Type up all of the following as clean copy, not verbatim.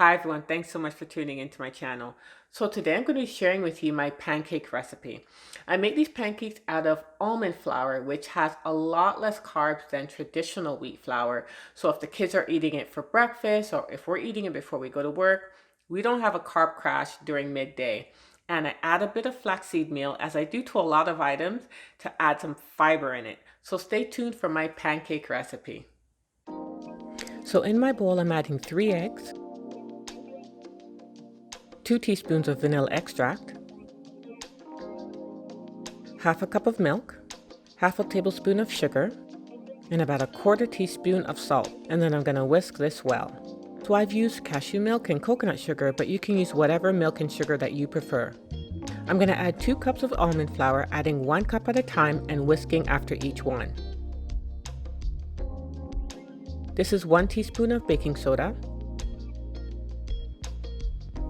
Hi everyone, thanks so much for tuning into my channel. So today I'm going to be sharing with you my pancake recipe. I make these pancakes out of almond flour, which has a lot less carbs than traditional wheat flour. So if the kids are eating it for breakfast or if we're eating it before we go to work, we don't have a carb crash during midday. And I add a bit of flaxseed meal, as I do to a lot of items, to add some fiber in it. So stay tuned for my pancake recipe. So in my bowl I'm adding 3 eggs, 2 teaspoons of vanilla extract, half a cup of milk, half a tablespoon of sugar, and about a 1/4 teaspoon of salt. And then I'm going to whisk this well. So I've used cashew milk and coconut sugar, but you can use whatever milk and sugar that you prefer. I'm going to add 2 cups of almond flour, adding 1 cup at a time and whisking after each one. This is 1 teaspoon of baking soda.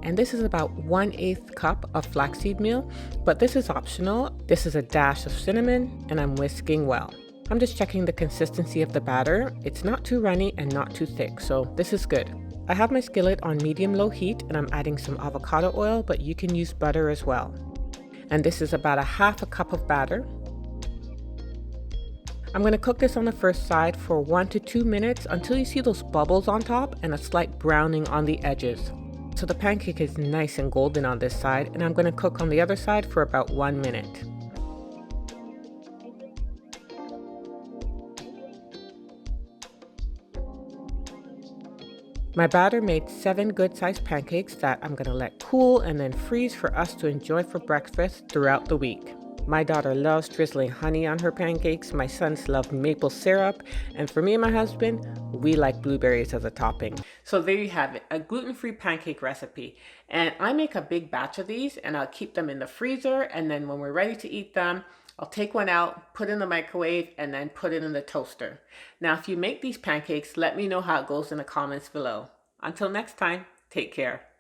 And this is about 1/8 cup of flaxseed meal, but this is optional. This is a dash of cinnamon, and I'm whisking well. I'm just checking the consistency of the batter. It's not too runny and not too thick, so this is good. I have my skillet on medium-low heat, and I'm adding some avocado oil, but you can use butter as well. And this is about 1/2 cup of batter. I'm going to cook this on the first side for 1 to 2 minutes until you see those bubbles on top and a slight browning on the edges. So the pancake is nice and golden on this side, and I'm going to cook on the other side for about 1 minute. My batter made 7 good-sized pancakes that I'm going to let cool and then freeze for us to enjoy for breakfast throughout the week. My daughter loves drizzling honey on her pancakes, my sons love maple syrup, and for me and my husband, we like blueberries as a topping. So there you have it, a gluten-free pancake recipe. And I make a big batch of these and I'll keep them in the freezer, and then when we're ready to eat them, I'll take one out, put it in the microwave, and then put it in the toaster. Now if you make these pancakes, let me know how it goes in the comments below. Until next time, take care.